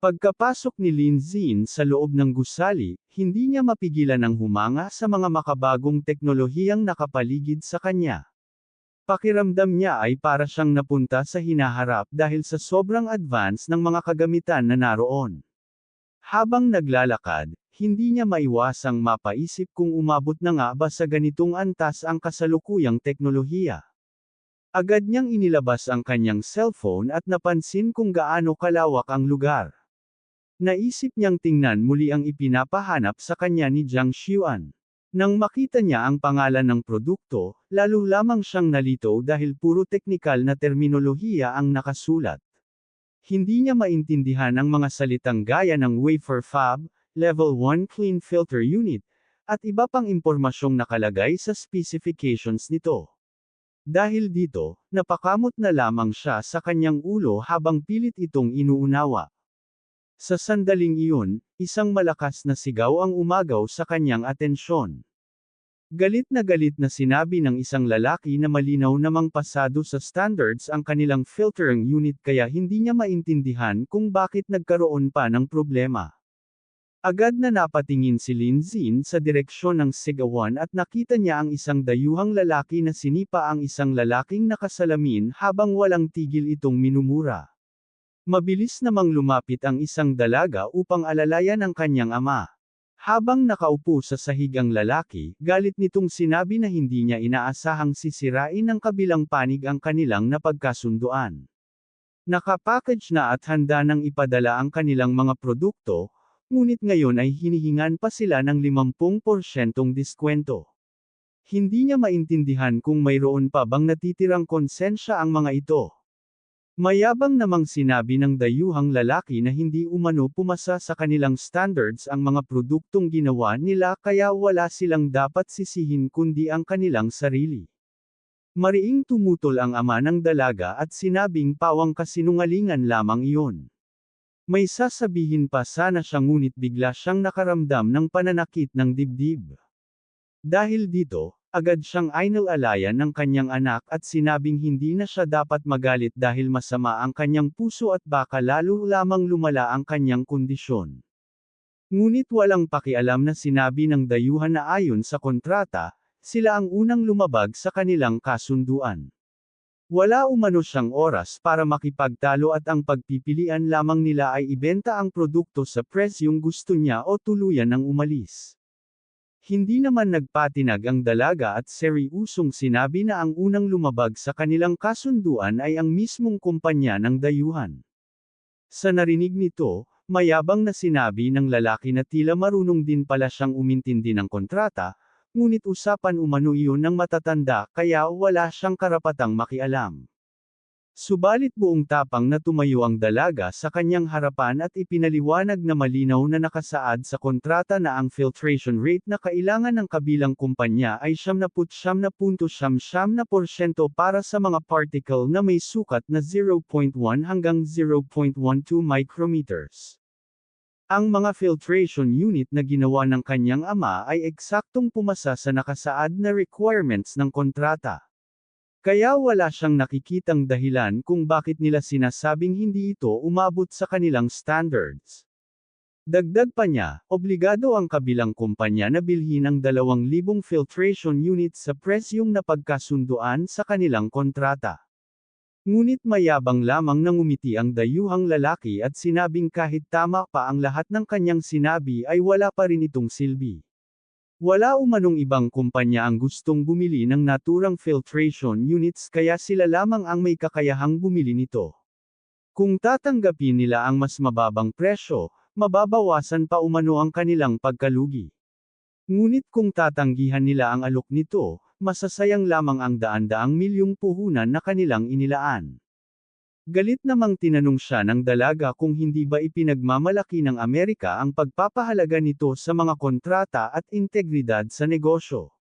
Pagkapasok ni Lin Zin sa loob ng gusali, hindi niya mapigilan ang humanga sa mga makabagong teknolohiyang nakapaligid sa kanya. Pakiramdam niya ay para siyang napunta sa hinaharap dahil sa sobrang advance ng mga kagamitan na naroon. Habang naglalakad, hindi niya maiwasang mapaisip kung umabot na nga ba sa ganitong antas ang kasalukuyang teknolohiya. Agad niyang inilabas ang kanyang cellphone at napansin kung gaano kalawak ang lugar. Naisip niyang tingnan muli ang ipinapahanap sa kanya ni Jiang Xuan. Nang makita niya ang pangalan ng produkto, lalo lamang siyang nalito dahil puro teknikal na terminolohiya ang nakasulat. Hindi niya maintindihan ang mga salitang gaya ng wafer fab, level 1 clean filter unit, at iba pang impormasyong nakalagay sa specifications nito. Dahil dito, napakamot na lamang siya sa kanyang ulo habang pilit itong inuunawa. Sa sandaling iyon, isang malakas na sigaw ang umagaw sa kanyang atensyon. Galit na sinabi ng isang lalaki na malinaw namang pasado sa standards ang kanilang filtering unit kaya hindi niya maintindihan kung bakit nagkaroon pa ng problema. Agad na napatingin si Lin Zin sa direksyon ng sigawan at nakita niya ang isang dayuhang lalaki na sinipa ang isang lalaking nakasalamin habang walang tigil itong minumura. Mabilis namang lumapit ang isang dalaga upang alalayan ang kanyang ama. Habang nakaupo sa sahig ang lalaki, galit nitong sinabi na hindi niya inaasahang sisirain ng kabilang panig ang kanilang napagkasunduan. Nakapackage na at handa nang ipadala ang kanilang mga produkto, ngunit ngayon ay hinihingan pa sila ng 50% diskwento. Hindi niya maintindihan kung mayroon pa bang natitirang konsensya ang mga ito. Mayabang namang sinabi ng dayuhang lalaki na hindi umano pumasa sa kanilang standards ang mga produktong ginawa nila kaya wala silang dapat sisihin kundi ang kanilang sarili. Mariing tumutol ang ama ng dalaga at sinabing pawang kasinungalingan lamang iyon. May sasabihin pa sana siya ngunit bigla siyang nakaramdam ng pananakit ng dibdib. Dahil dito, agad siyang inalalayan ng kanyang anak at sinabing hindi na siya dapat magalit dahil masama ang kanyang puso at baka lalo lamang lumala ang kanyang kondisyon. Ngunit walang pakialam na sinabi ng dayuhan na ayon sa kontrata, sila ang unang lumabag sa kanilang kasunduan. Wala umano siyang oras para makipagtalo at ang pagpipilian lamang nila ay ibenta ang produkto sa presyong gusto niya o tuluyan ng umalis. Hindi naman nagpatinag ang dalaga at seryusong sinabi na ang unang lumabag sa kanilang kasunduan ay ang mismong kumpanya ng dayuhan. Sa narinig nito, mayabang na sinabi ng lalaki na tila marunong din pala siyang umintindi ng kontrata, ngunit usapan umano iyon ng matatanda kaya wala siyang karapatang makialam. Subalit buong tapang na tumayo ang dalaga sa kanyang harapan at ipinaliwanag na malinaw na nakasaad sa kontrata na ang filtration rate na kailangan ng kabilang kumpanya ay 79.99% para sa mga particle na may sukat na 0.1 hanggang 0.12 micrometers. Ang mga filtration unit na ginawa ng kanyang ama ay eksaktong pumasa sa nakasaad na requirements ng kontrata. Kaya wala siyang nakikitang dahilan kung bakit nila sinasabing hindi ito umabot sa kanilang standards. Dagdag pa niya, obligado ang kabilang kumpanya na bilhin ang 2,000 filtration units sa presyong napagkasunduan sa kanilang kontrata. Ngunit mayabang lamang nang umiti ang dayuhang lalaki at sinabing kahit tama pa ang lahat ng kanyang sinabi ay wala pa rin itong silbi. Wala umanong ibang kumpanya ang gustong bumili ng naturang filtration units kaya sila lamang ang may kakayahang bumili nito. Kung tatanggapin nila ang mas mababang presyo, mababawasan pa umano ang kanilang pagkalugi. Ngunit kung tatanggihan nila ang alok nito, masasayang lamang ang daan-daang milyong puhunan na kanilang inilaan. Galit namang tinanong siya ng dalaga kung hindi ba ipinagmamalaki ng Amerika ang pagpapahalaga nito sa mga kontrata at integridad sa negosyo.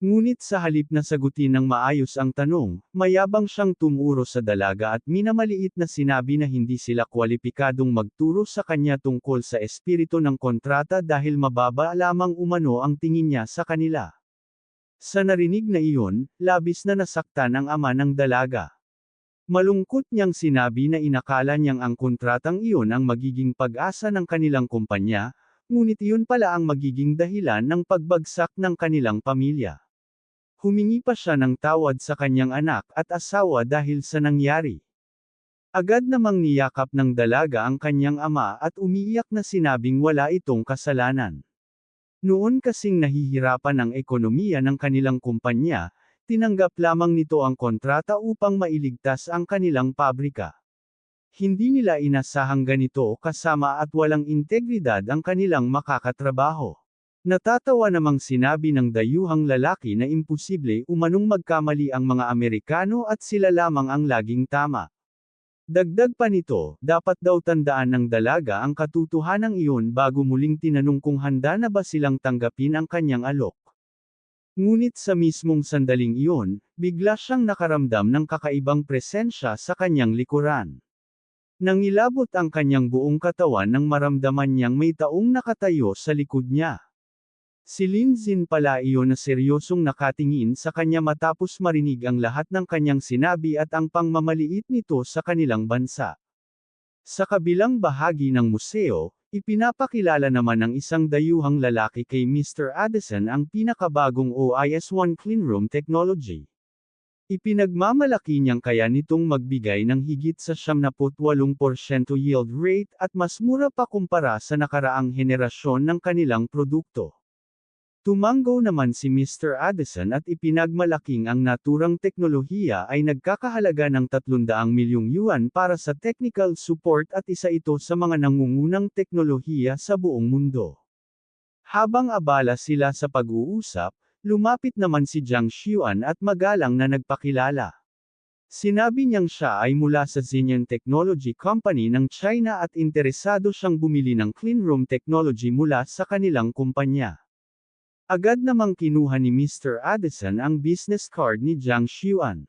Ngunit sa halip na sagutin ng maayos ang tanong, mayabang siyang tumuro sa dalaga at minamaliit na sinabi na hindi sila kwalipikadong magturo sa kanya tungkol sa espiritu ng kontrata dahil mababa lamang umano ang tingin niya sa kanila. Sa narinig na iyon, labis na nasaktan ang ama ng dalaga. Malungkot niyang sinabi na inakala niyang ang kontratang iyon ang magiging pag-asa ng kanilang kumpanya, ngunit iyon pala ang magiging dahilan ng pagbagsak ng kanilang pamilya. Humingi pa siya ng tawad sa kanyang anak at asawa dahil sa nangyari. Agad namang niyakap ng dalaga ang kanyang ama at umiiyak na sinabing wala itong kasalanan. Noon kasing nahihirapan ang ekonomiya ng kanilang kumpanya, tinanggap lamang nito ang kontrata upang mailigtas ang kanilang pabrika. Hindi nila inasahang ganito kasama at walang integridad ang kanilang makakatrabaho. Natatawa namang sinabi ng dayuhang lalaki na imposible umanong magkamali ang mga Amerikano at sila lamang ang laging tama. Dagdag pa nito, dapat daw tandaan ng dalaga ang katotohanang iyon bago muling tinanong kung handa na ba silang tanggapin ang kanyang alok. Ngunit sa mismong sandaling iyon, bigla siyang nakaramdam ng kakaibang presensya sa kanyang likuran. Nangilabot ang kanyang buong katawan nang maramdaman niyang may taong nakatayo sa likod niya. Si Lin Zin pala iyon na seryosong nakatingin sa kanya matapos marinig ang lahat ng kanyang sinabi at ang pangmamaliit nito sa kanilang bansa. Sa kabilang bahagi ng museo, ipinapakilala naman ng isang dayuhang lalaki kay Mr. Addison ang pinakabagong OIS-1 cleanroom technology. Ipinagmamalaki niyang kaya nitong magbigay ng higit sa 78% yield rate at mas mura pa kumpara sa nakaraang henerasyon ng kanilang produkto. Tumanggo naman si Mr. Addison at ipinagmalaking ang naturang teknolohiya ay nagkakahalaga ng 300 milyong yuan para sa technical support at isa ito sa mga nangungunang teknolohiya sa buong mundo. Habang abala sila sa pag-uusap, lumapit naman si Jiang Xuan at magalang na nagpakilala. Sinabi niyang siya ay mula sa Xinyan Technology Company ng China at interesado siyang bumili ng cleanroom technology mula sa kanilang kumpanya. Agad namang kinuha ni Mr. Addison ang business card ni Jiang Xuan.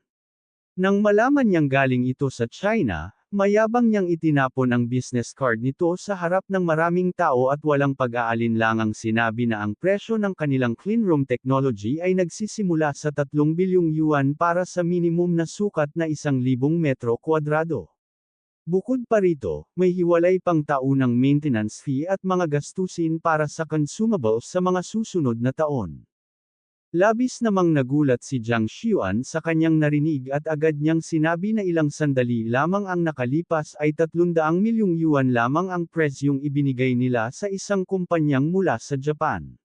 Nang malaman niyang galing ito sa China, mayabang niyang itinapon ang business card nito sa harap ng maraming tao at walang pag-aalinlangang sinabi na ang presyo ng kanilang cleanroom technology ay nagsisimula sa 3 bilyong yuan para sa minimum na sukat na 1,000 metro kwadrado. Bukod pa rito, may hiwalay pang taunang maintenance fee at mga gastusin para sa consumables sa mga susunod na taon. Labis namang nagulat si Jiang Xuan sa kanyang narinig at agad niyang sinabi na ilang sandali lamang ang nakalipas ay 300 milyong yuan lamang ang presyong ibinigay nila sa isang kumpanyang mula sa Japan.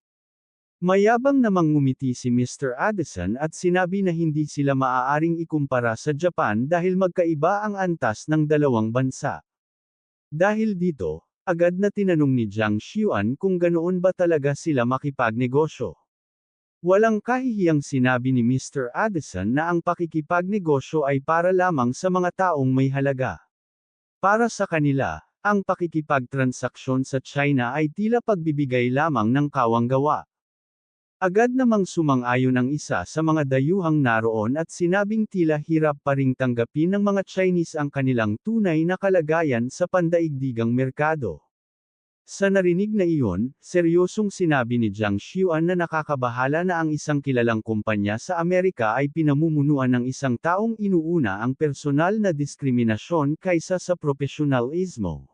Mayabang namang ngumiti si Mr. Addison at sinabi na hindi sila maaaring ikumpara sa Japan dahil magkaiba ang antas ng dalawang bansa. Dahil dito, agad na tinanong ni Jiang Xuan kung ganoon ba talaga sila makipagnegosyo. Walang kahihiyang sinabi ni Mr. Addison na ang pakikipagnegosyo ay para lamang sa mga taong may halaga. Para sa kanila, ang pakikipagtransaksyon sa China ay tila pagbibigay lamang ng kawanggawa. Agad namang sumang-ayon ang isa sa mga dayuhang naroon at sinabing tila hirap pa ring tanggapin ng mga Chinese ang kanilang tunay na kalagayan sa pandaigdigang merkado. Sa narinig na iyon, seryosong sinabi ni Jiang Xuan na nakakabahala na ang isang kilalang kumpanya sa Amerika ay pinamumunuan ng isang taong inuuna ang personal na diskriminasyon kaysa sa profesionalismo.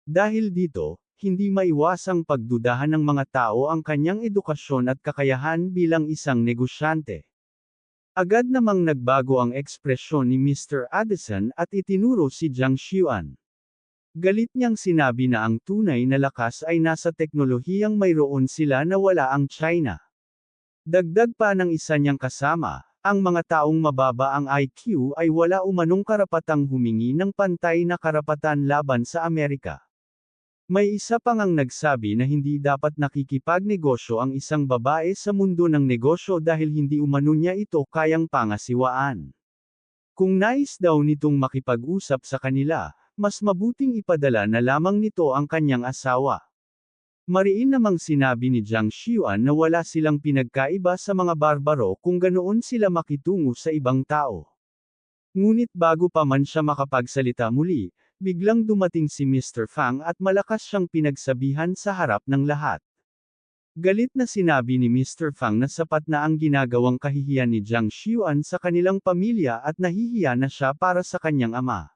Dahil dito, hindi maiwasang pagdudahan ng mga tao ang kanyang edukasyon at kakayahan bilang isang negosyante. Agad namang nagbago ang ekspresyon ni Mr. Addison at itinuro si Jiang Xuan. Galit niyang sinabi na ang tunay na lakas ay nasa teknolohiyang mayroon sila na wala ang China. Dagdag pa ng isa niyang kasama, ang mga taong mababa ang IQ ay wala umanong karapatang humingi ng pantay na karapatan laban sa Amerika. May isa pang ang nagsabi na hindi dapat nakikipagnegosyo ang isang babae sa mundo ng negosyo dahil hindi umano niya ito kayang pangasiwaan. Kung nais daw nitong makipag-usap sa kanila, mas mabuting ipadala na lamang nito ang kanyang asawa. Mariin namang sinabi ni Jiang Xuan na wala silang pinagkaiba sa mga barbaro kung ganoon sila makitungo sa ibang tao. Ngunit bago pa man siya makapagsalita muli, biglang dumating si Mr. Fang at malakas siyang pinagsabihan sa harap ng lahat. Galit na sinabi ni Mr. Fang na sapat na ang ginagawang kahihiyan ni Jiang Xiuan sa kanilang pamilya at nahihiya na siya para sa kanyang ama.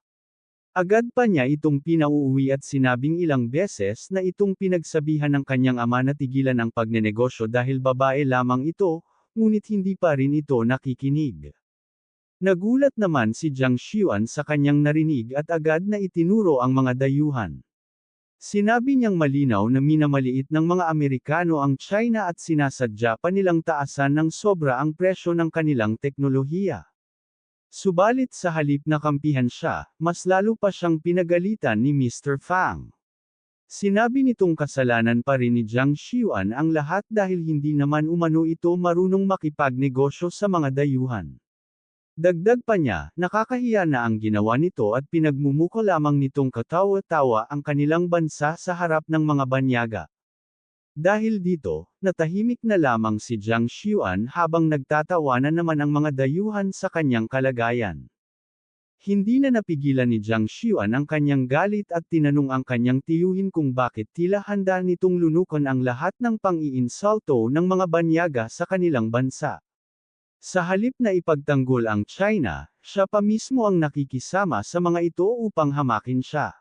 Agad pa niya itong pinauuwi at sinabing ilang beses na itong pinagsabihan ng kanyang ama na tigilan ang pagnenegosyo dahil babae lamang ito, ngunit hindi pa rin ito nakikinig. Nagulat naman si Jiang Xiuan sa kanyang narinig at agad na itinuro ang mga dayuhan. Sinabi niyang malinaw na minamaliit ng mga Amerikano ang China at sinasadya pa nilang taasan ng sobra ang presyo ng kanilang teknolohiya. Subalit sa halip na kampihan siya, mas lalo pa siyang pinagalitan ni Mr. Fang. Sinabi nitong kasalanan pa rin ni Jiang Xiuan ang lahat dahil hindi naman umano ito marunong makipagnegosyo sa mga dayuhan. Dagdag pa niya, nakakahiya na ang ginawa nito at pinagmumuko lamang nitong katawa-tawa ang kanilang bansa sa harap ng mga banyaga. Dahil dito, natahimik na lamang si Jiang Xiuan habang nagtatawanan naman ang mga dayuhan sa kanyang kalagayan. Hindi na napigilan ni Jiang Xiuan ang kanyang galit at tinanong ang kanyang tiyuhin kung bakit tila handa nitong lunukan ang lahat ng pang-iinsulto ng mga banyaga sa kanilang bansa. Sa halip na ipagtanggol ang China, siya pa mismo ang nakikisama sa mga ito upang hamakin siya.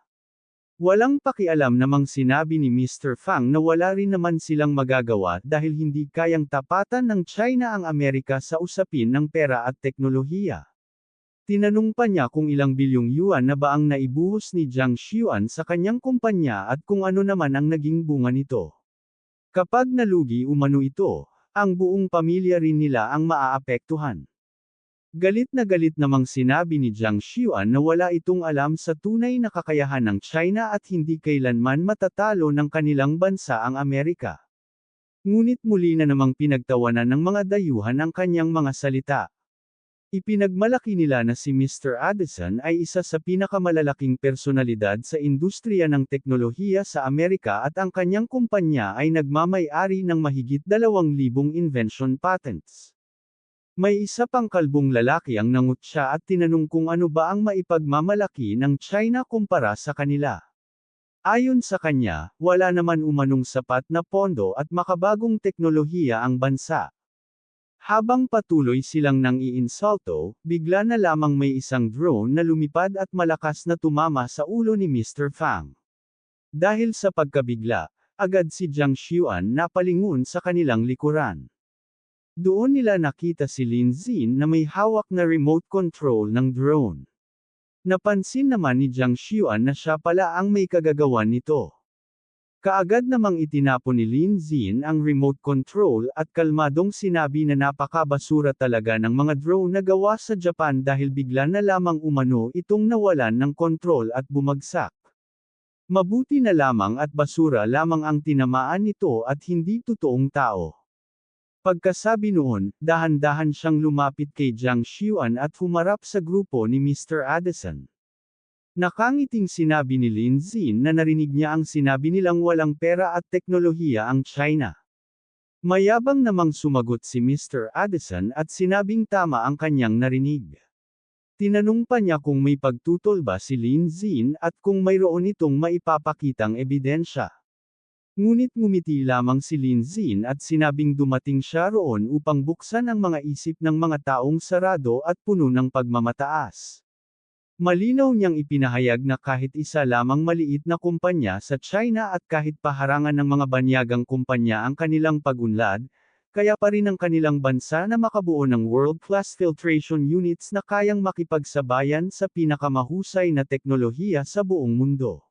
Walang pakialam namang sinabi ni Mr. Fang na wala rin naman silang magagawa dahil hindi kayang tapatan ng China ang Amerika sa usapin ng pera at teknolohiya. Tinanong pa niya kung ilang bilyong yuan na ba ang naibuhos ni Jiang Xiuan sa kanyang kumpanya at kung ano naman ang naging bunga nito. Kapag nalugi umano ito, ang buong pamilya rin nila ang maaapektuhan. Galit namang sinabi ni Jiang Xiuan na wala itong alam sa tunay na kakayahan ng China at hindi kailanman matatalo ng kanilang bansa ang Amerika. Ngunit muli na namang pinagtawanan ng mga dayuhan ang kanyang mga salita. Ipinagmalaki nila na si Mr. Addison ay isa sa pinakamalalaking personalidad sa industriya ng teknolohiya sa Amerika at ang kanyang kumpanya ay nagmamay-ari ng mahigit 2,000 invention patents. May isa pang kalbong lalaki ang nangutya at tinanong kung ano ba ang maipagmamalaki ng China kumpara sa kanila. Ayon sa kanya, wala naman umanong sapat na pondo at makabagong teknolohiya ang bansa. Habang patuloy silang nang iinsulto, bigla na lamang may isang drone na lumipad at malakas na tumama sa ulo ni Mr. Fang. Dahil sa pagkabigla, agad si Jiang Xiuan napalingon sa kanilang likuran. Doon nila nakita si Lin Xin na may hawak na remote control ng drone. Napansin naman ni Jiang Xiuan na siya pala ang may kagagawan nito. Kaagad namang itinapon ni Lin Xin ang remote control at kalmadong sinabi na napakabasura talaga ng mga drone na gawa sa Japan dahil bigla na lamang umano itong nawalan ng kontrol at bumagsak. Mabuti na lamang at basura lamang ang tinamaan nito at hindi totoong tao. Pagkasabi noon, dahan-dahan siyang lumapit kay Jiang Xiuan at humarap sa grupo ni Mr. Addison. Nakangiting sinabi ni Lin Xin na narinig niya ang sinabi nilang walang pera at teknolohiya ang China. Mayabang namang sumagot si Mr. Addison at sinabing tama ang kanyang narinig. Tinanong pa niya kung may pagtutol ba si Lin Xin at kung mayroon itong maipapakitang ebidensya. Ngunit ngumiti lamang si Lin Xin at sinabing dumating siya roon upang buksan ang mga isip ng mga taong sarado at puno ng pagmamataas. Malinaw niyang ipinahayag na kahit isa lamang maliit na kumpanya sa China at kahit paharangan ng mga banyagang kumpanya ang kanilang pag-unlad, kaya pa rin ang kanilang bansa na makabuo ng world-class filtration units na kayang makipagsabayan sa pinakamahusay na teknolohiya sa buong mundo.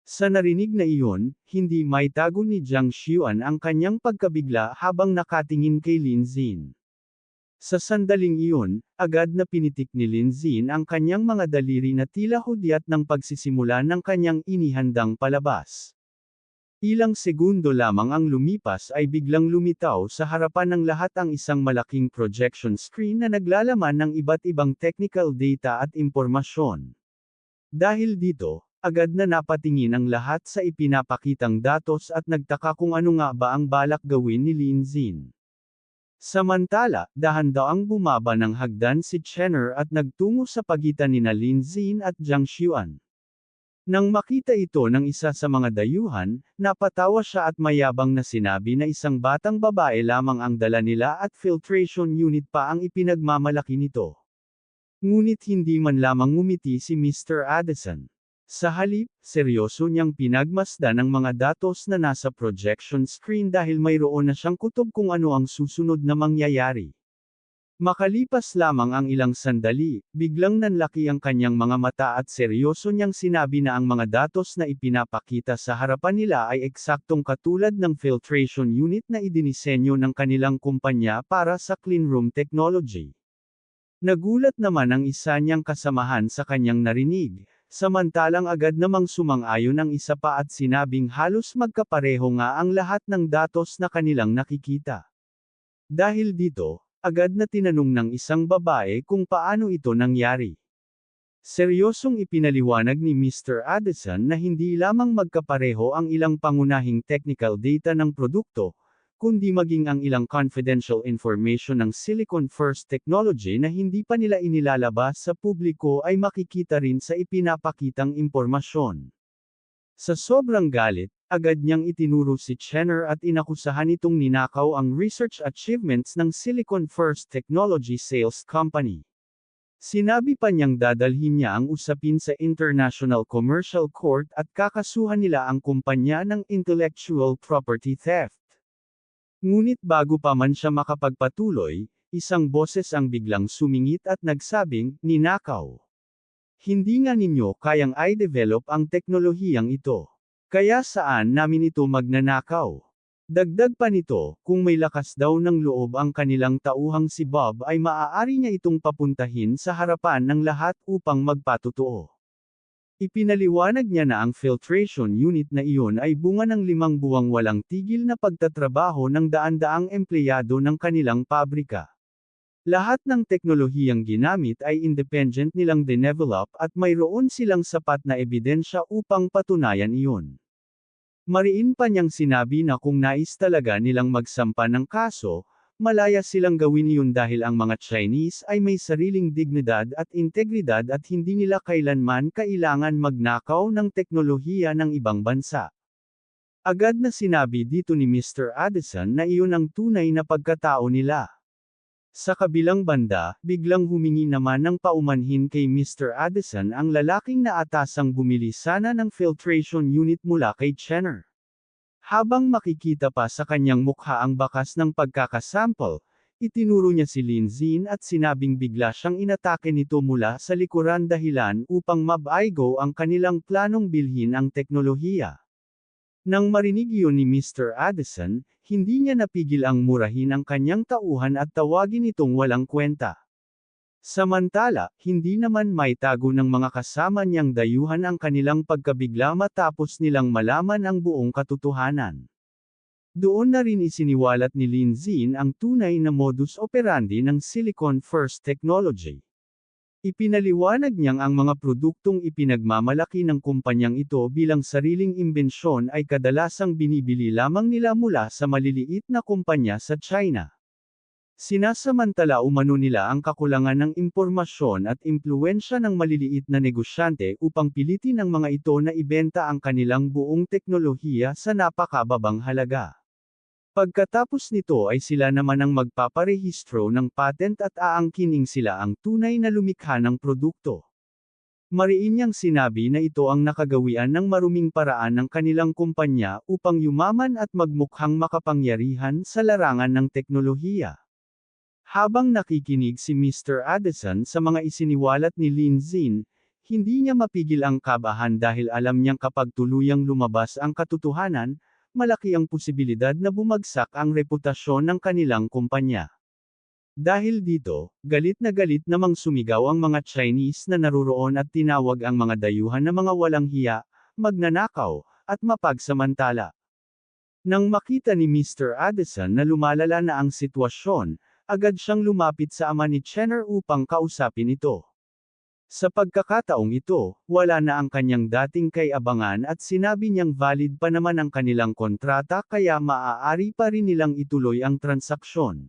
Sa narinig na iyon, hindi maitago ni Jiang Xiuan ang kanyang pagkabigla habang nakatingin kay Lin Xin. Sa sandaling iyon, agad na pinitik ni Lin Xin ang kanyang mga daliri na tila hudyat ng pagsisimula ng kanyang inihandang palabas. Ilang segundo lamang ang lumipas ay biglang lumitaw sa harapan ng lahat ang isang malaking projection screen na naglalaman ng iba't ibang technical data at impormasyon. Dahil dito, agad na napatingin ang lahat sa ipinapakitang datos at nagtaka kung ano nga ba ang balak gawin ni Lin Xin. Samantala, dahan-daang bumaba ng hagdan si Chenner at nagtungo sa pagitan nina Lin Xin at Jiang Xiuan. Nang makita ito ng isa sa mga dayuhan, napatawa siya at mayabang na sinabi na isang batang babae lamang ang dala nila at filtration unit pa ang ipinagmamalaki nito. Ngunit hindi man lamang ngumiti si Mr. Addison. Sa halip, seryoso niyang pinagmasdan ang mga datos na nasa projection screen dahil mayroon na siyang kutob kung ano ang susunod na mangyayari. Makalipas lamang ang ilang sandali, biglang nanlaki ang kanyang mga mata at seryoso niyang sinabi na ang mga datos na ipinapakita sa harapan nila ay eksaktong katulad ng filtration unit na idinisenyo ng kanilang kumpanya para sa cleanroom technology. Nagulat naman ang isa niyang kasamahan sa kanyang narinig, samantalang agad namang sumang-ayon ang isa pa at sinabing halos magkapareho nga ang lahat ng datos na kanilang nakikita. Dahil dito, agad na tinanong ng isang babae kung paano ito nangyari. Seryosong ipinaliwanag ni Mr. Addison na hindi lamang magkapareho ang ilang pangunahing technical data ng produkto, kundi maging ang ilang confidential information ng Silicon First Technology na hindi pa nila inilalabas sa publiko ay makikita rin sa ipinapakitang impormasyon. Sa sobrang galit, agad niyang itinuro si Chenner at inakusahan itong ninakaw ang research achievements ng Silicon First Technology Sales Company. Sinabi pa niyang dadalhin niya ang usapin sa International Commercial Court at kakasuhan nila ang kumpanya ng intellectual property theft. Ngunit bago pa man siya makapagpatuloy, isang boses ang biglang sumingit at nagsabing, "Ninakaw. Hindi nga ninyo kayang i-develop ang teknolohiyang ito. Kaya saan namin ito magnanakaw?" Dagdag pa nito, kung may lakas daw ng loob ang kanilang tauhang si Bob ay maaari niya itong papuntahin sa harapan ng lahat upang magpatotoo. Ipinaliwanag niya na ang filtration unit na iyon ay bunga ng 5 buwang walang tigil na pagtatrabaho ng daan-daang empleyado ng kanilang pabrika. Lahat ng teknolohiyang ginamit ay independent nilang dinevelop at mayroon silang sapat na ebidensya upang patunayan iyon. Mariin pa niyang sinabi na kung nais talaga nilang magsampa ng kaso, malaya silang gawin iyon dahil ang mga Chinese ay may sariling dignidad at integridad at hindi nila kailanman kailangan magnakaw ng teknolohiya ng ibang bansa. Agad na sinabi dito ni Mr. Addison na iyon ang tunay na pagkatao nila. Sa kabilang banda, biglang humingi naman ng paumanhin kay Mr. Addison ang lalaking naatasang bumili sana ng filtration unit mula kay Chenner. Habang makikita pa sa kanyang mukha ang bakas ng pagkakasample, itinuro niya si Lin Xin at sinabing bigla siyang inatake nito mula sa likuran dahilan upang mabaigo ang kanilang planong bilhin ang teknolohiya. Nang marinig iyon ni Mr. Addison, hindi niya napigil ang murahin ang kanyang tauhan at tawagin itong walang kwenta. Samantala, hindi naman maitago ng mga kasama niyang dayuhan ang kanilang pagkabigla matapos nilang malaman ang buong katotohanan. Doon na rin isiniwalat ni Lin Xin ang tunay na modus operandi ng Silicon First Technology. Ipinaliwanag niyang ang mga produktong ipinagmamalaki ng kumpanyang ito bilang sariling imbensyon ay kadalasang binibili lamang nila mula sa maliliit na kumpanya sa China. Sinasamantala umano nila ang kakulangan ng impormasyon at impluwensya ng maliliit na negosyante upang pilitin ang mga ito na ibenta ang kanilang buong teknolohiya sa napakababang halaga. Pagkatapos nito ay sila naman ang magpaparehistro ng patent at aangkining sila ang tunay na lumikha ng produkto. Mariin niyang sinabi na ito ang nakagawian ng maruming paraan ng kanilang kumpanya upang yumaman at magmukhang makapangyarihan sa larangan ng teknolohiya. Habang nakikinig si Mr. Addison sa mga isiniwalat ni Lin Xin, hindi niya mapigil ang kabahan dahil alam niyang kapag tuluyang lumabas ang katotohanan, malaki ang posibilidad na bumagsak ang reputasyon ng kanilang kumpanya. Dahil dito, galit namang sumigaw ang mga Chinese na naruroon at tinawag ang mga dayuhan na mga walang hiya, magnanakaw, at mapagsamantala. Nang makita ni Mr. Addison na lumalala na ang sitwasyon, agad siyang lumapit sa ama ni Chenner upang kausapin ito. Sa pagkakataong ito, wala na ang kanyang dating kay-abangan at sinabi niyang valid pa naman ang kanilang kontrata kaya maaari pa rin nilang ituloy ang transaksyon.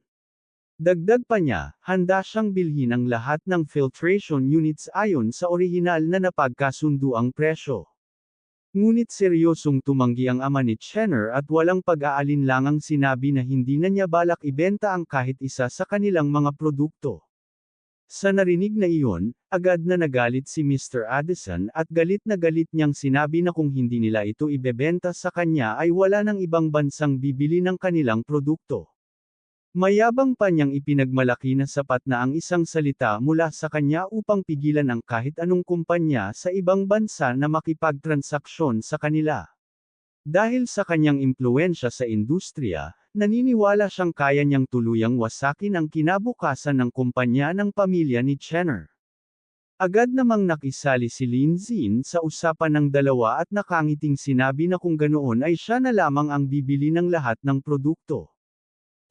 Dagdag pa niya, handa siyang bilhin ang lahat ng filtration units ayon sa orihinal na napagkasunduang presyo. Ngunit seryosong tumanggi ang ama ni Chenner at walang pag-aalinlangang sinabi na hindi na niya balak ibenta ang kahit isa sa kanilang mga produkto. Sa narinig na iyon, agad na nagalit si Mr. Addison at galit na galit niyang sinabi na kung hindi nila ito ibebenta sa kanya ay wala nang ibang bansang bibili ng kanilang produkto. Mayabang pa niyang ipinagmalaki na sapat na ang isang salita mula sa kanya upang pigilan ang kahit anong kumpanya sa ibang bansa na makipagtransaksyon sa kanila. Dahil sa kanyang impluwensya sa industriya, naniniwala siyang kaya niyang tuluyang wasakin ang kinabukasan ng kumpanya ng pamilya ni Chenner. Agad namang nakisali si Lin Zin sa usapan ng dalawa at nakangiting sinabi na kung ganoon ay siya na lamang ang bibili ng lahat ng produkto.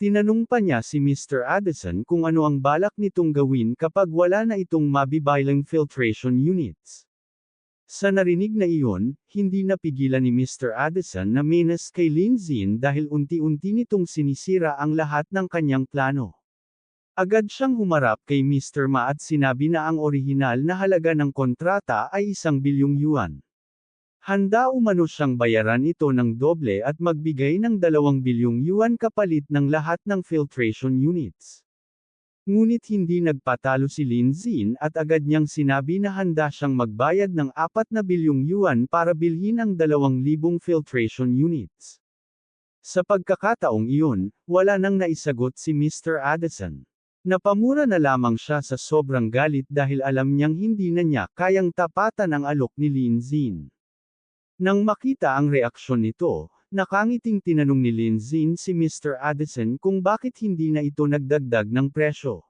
Tinanong pa niya si Mr. Addison kung ano ang balak nitong gawin kapag wala na itong mabibilang filtration units. Sa narinig na iyon, hindi napigilan ni Mr. Addison na menas kay Lin Zin dahil unti-unti nitong sinisira ang lahat ng kanyang plano. Agad siyang humarap kay Mr. Ma at sinabi na ang orihinal na halaga ng kontrata ay 1 bilyong yuan. Handa umano siyang bayaran ito ng doble at magbigay ng 2 bilyong yuan kapalit ng lahat ng filtration units. Ngunit hindi nagpatalo si Lin Zin at agad niyang sinabi na handa siyang magbayad ng 4 bilyong yuan para bilhin ang 2,000 filtration units. Sa pagkakataong iyon, wala nang naisagot si Mr. Addison. Napamura na lamang siya sa sobrang galit dahil alam niyang hindi na niya kayang tapatan ang alok ni Lin Zin. Nang makita ang reaksyon nito, nakangiting tinanong ni Lin Zin si Mr. Addison kung bakit hindi na ito nagdagdag ng presyo.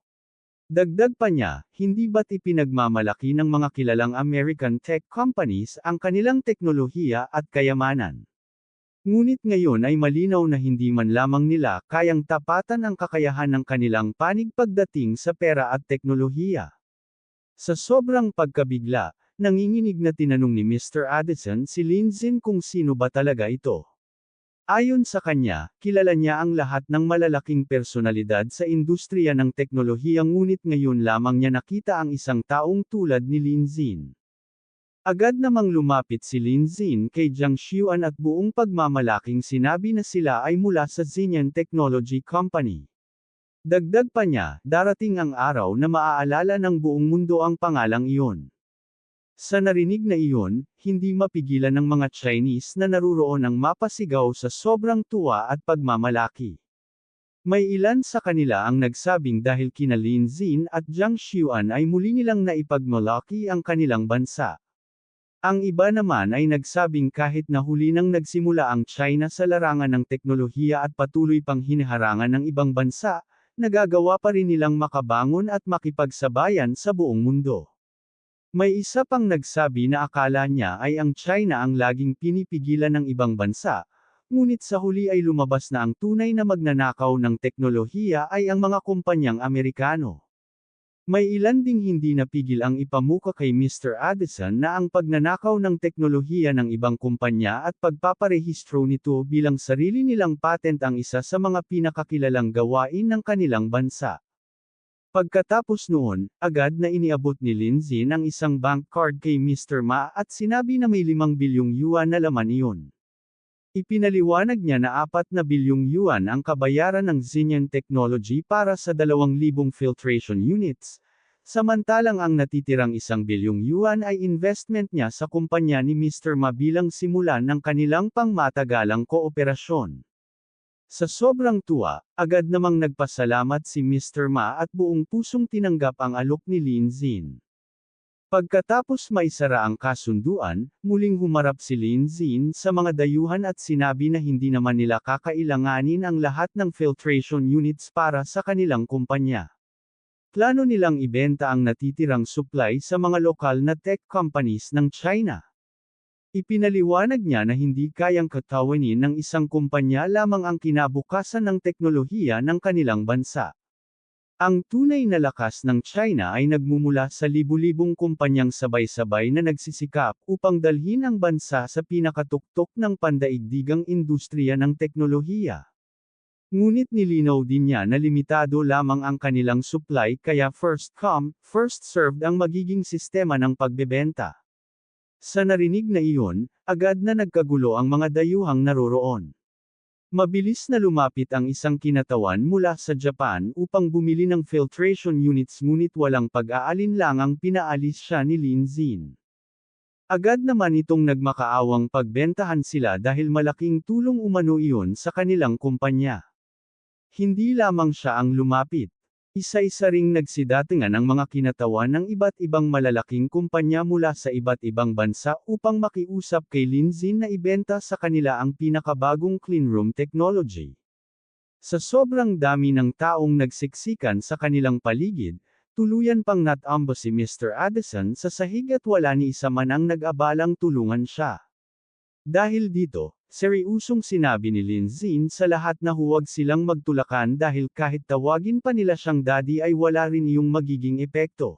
Dagdag pa niya, hindi ba't ipinagmamalaki ng mga kilalang American tech companies ang kanilang teknolohiya at kayamanan? Ngunit ngayon ay malinaw na hindi man lamang nila kayang tapatan ang kakayahan ng kanilang panig pagdating sa pera at teknolohiya. Sa sobrang pagkabigla, nanginginig na tinanong ni Mr. Addison si Lin Zin kung sino ba talaga ito. Ayon sa kanya, kilala niya ang lahat ng malalaking personalidad sa industriya ng teknolohiya ngunit ngayon lamang niya nakita ang isang taong tulad ni Lin Zin. Agad namang lumapit si Lin Zin kay Jiang Xuan at buong pagmamalaking sinabi na sila ay mula sa Xinian Technology Company. Dagdag pa niya, darating ang araw na maaalala ng buong mundo ang pangalang iyon. Sa narinig na iyon, hindi mapigilan ng mga Chinese na naruroon ang mapasigaw sa sobrang tuwa at pagmamalaki. May ilan sa kanila ang nagsabing dahil kina Lin Zin at Jiang Xuan ay muli nilang naipagmalaki ang kanilang bansa. Ang iba naman ay nagsabing kahit na huli nang nagsimula ang China sa larangan ng teknolohiya at patuloy pang hinaharangan ng ibang bansa, nagagawa pa rin nilang makabangon at makipagsabayan sa buong mundo. May isa pang nagsabi na akala niya ay ang China ang laging pinipigilan ng ibang bansa, ngunit sa huli ay lumabas na ang tunay na magnanakaw ng teknolohiya ay ang mga kumpanyang Amerikano. May ilan ding hindi napigil ang ipamuka kay Mr. Addison na ang pagnanakaw ng teknolohiya ng ibang kumpanya at pagpaparehistro nito bilang sarili nilang patent ang isa sa mga pinakakilalang gawain ng kanilang bansa. Pagkatapos noon, agad na iniabot ni Lin Zin ang isang bank card kay Mr. Ma at sinabi na may 5 bilyong yuan na laman iyon. Ipinaliwanag niya na 4 bilyong yuan ang kabayaran ng Xinian Technology para sa 2,000 filtration units, samantalang ang natitirang 1 bilyong yuan ay investment niya sa kumpanya ni Mr. Ma bilang simulan ng kanilang pangmatagalang kooperasyon. Sa sobrang tuwa, agad namang nagpasalamat si Mr. Ma at buong pusong tinanggap ang alok ni Lin Zin. Pagkatapos maisara ang kasunduan, muling humarap si Lin Zin sa mga dayuhan at sinabi na hindi naman nila kakailanganin ang lahat ng filtration units para sa kanilang kumpanya. Plano nilang ibenta ang natitirang supply sa mga lokal na tech companies ng China. Ipinaliwanag niya na hindi kayang katawanin ng isang kumpanya lamang ang kinabukasan ng teknolohiya ng kanilang bansa. Ang tunay na lakas ng China ay nagmumula sa libu-libong kumpanyang sabay-sabay na nagsisikap upang dalhin ang bansa sa pinakatuktok ng pandaigdigang industriya ng teknolohiya. Ngunit nilinaw din niya na limitado lamang ang kanilang supply kaya first come, first served ang magiging sistema ng pagbebenta. Sa narinig na iyon, agad na nagkagulo ang mga dayuhang naroroon. Mabilis na lumapit ang isang kinatawan mula sa Japan upang bumili ng filtration units ngunit walang pag-aalinlangang pinaalis siya ni Lin Xin. Agad naman itong nagmakaawang pagbentahan sila dahil malaking tulong umano iyon sa kanilang kumpanya. Hindi lamang siya ang lumapit. Isa-isa ring nagsidatingan ang mga kinatawan ng iba't ibang malalaking kumpanya mula sa iba't ibang bansa upang makiusap kay Lin Xin na ibenta sa kanila ang pinakabagong cleanroom technology. Sa sobrang dami ng taong nagsiksikan sa kanilang paligid, tuluyan pang natambo si Mr. Addison sa sahig at wala ni isa man ang nag-abalang tulungan siya. Dahil dito, seryosong sinabi ni Lin Xin sa lahat na huwag silang magtulakan dahil kahit tawagin pa nila siyang daddy ay wala rin iyong magiging epekto.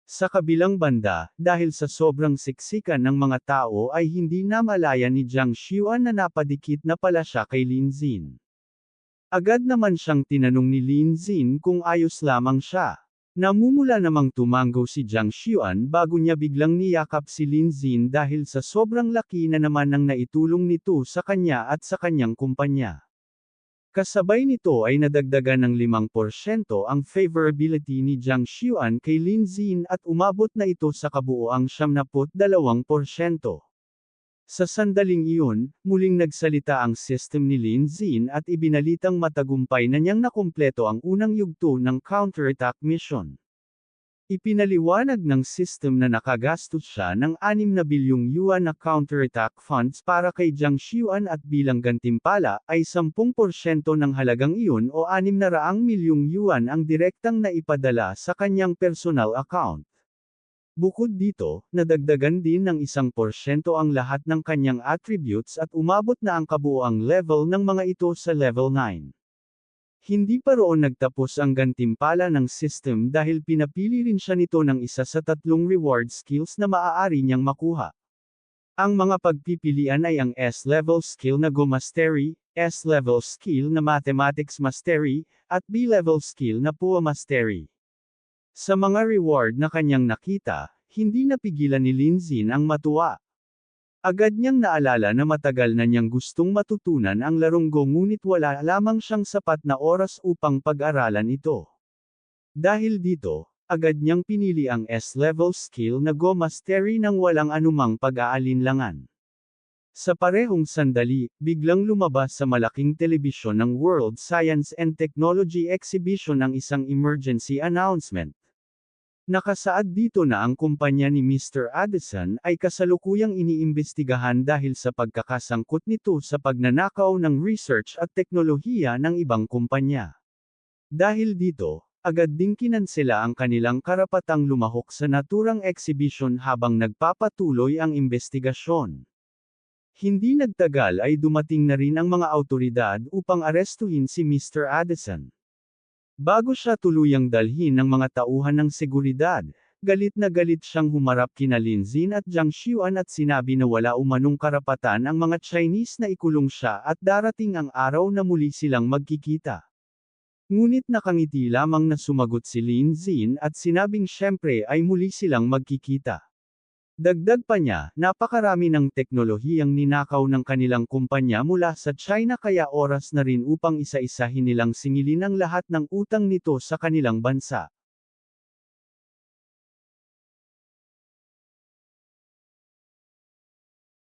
Sa kabilang banda, dahil sa sobrang siksikan ng mga tao ay hindi namalaya ni Jiang Xuan na napadikit na pala siya kay Lin Xin. Agad naman siyang tinanong ni Lin Xin kung ayos lamang siya. Namumula namang tumanggo si Jiang Xuan bago niya biglang niyakap si Lin Xin dahil sa sobrang laki na naman ng naitulong nito sa kanya at sa kanyang kumpanya. Kasabay nito ay nadagdagan ng 5% ang favorability ni Jiang Xuan kay Lin Xin at umabot na ito sa kabuoang 72%. Sa sandaling iyon, muling nagsalita ang system ni Lin Xin at ibinalitang matagumpay na niyang nakumpleto ang unang yugto ng counterattack mission. Ipinaliwanag ng system na nakagastos siya ng 6 na bilyong yuan na counterattack funds para kay Jiang Xuan at bilang gantimpala ay 10% ng halagang iyon o 600 milyong yuan ang direktang naipadala sa kanyang personal account. Bukod dito, nadagdagan din ng 1% ang lahat ng kanyang attributes at umabot na ang kabuoang level ng mga ito sa level 9. Hindi pa roon nagtapos ang gantimpala ng system dahil pinapili rin siya nito ng isa sa 3 reward skills na maaari niyang makuha. Ang mga pagpipilian ay ang S-level skill na Go Mastery, S-level skill na Mathematics Mastery, at B-level skill na Pua Mastery. Sa mga reward na kanyang nakita, hindi napigilan ni Lin Xin ang matuwa. Agad niyang naalala na matagal na niyang gustong matutunan ang larong Go ngunit wala lamang siyang sapat na oras upang pag-aralan ito. Dahil dito, agad niyang pinili ang S-level skill na Go Mastery nang walang anumang pag-aalinlangan. Sa parehong sandali, biglang lumabas sa malaking telebisyon ng World Science and Technology Exhibition ang isang emergency announcement. Nakasaad dito na ang kumpanya ni Mr. Addison ay kasalukuyang iniimbestigahan dahil sa pagkakasangkot nito sa pagnanakaw ng research at teknolohiya ng ibang kumpanya. Dahil dito, agad ding kinansela ang kanilang karapatang lumahok sa naturang exhibition habang nagpapatuloy ang investigasyon. Hindi nagtagal ay dumating na rin ang mga awtoridad upang arestuhin si Mr. Addison. Bago siya tuluyang dalhin ng mga tauhan ng seguridad, galit na galit siyang humarap kina Lin Xin at Jiang Xuan at sinabi na wala umanong karapatan ang mga Chinese na ikulong siya at darating ang araw na muli silang magkikita. Ngunit nakangiti lamang na sumagot si Lin Xin at sinabing syempre ay muli silang magkikita. Dagdag pa niya, napakarami ng teknolohiyang ninakaw ng kanilang kumpanya mula sa China kaya oras na rin upang isa-isahin nilang singilin ang lahat ng utang nito sa kanilang bansa.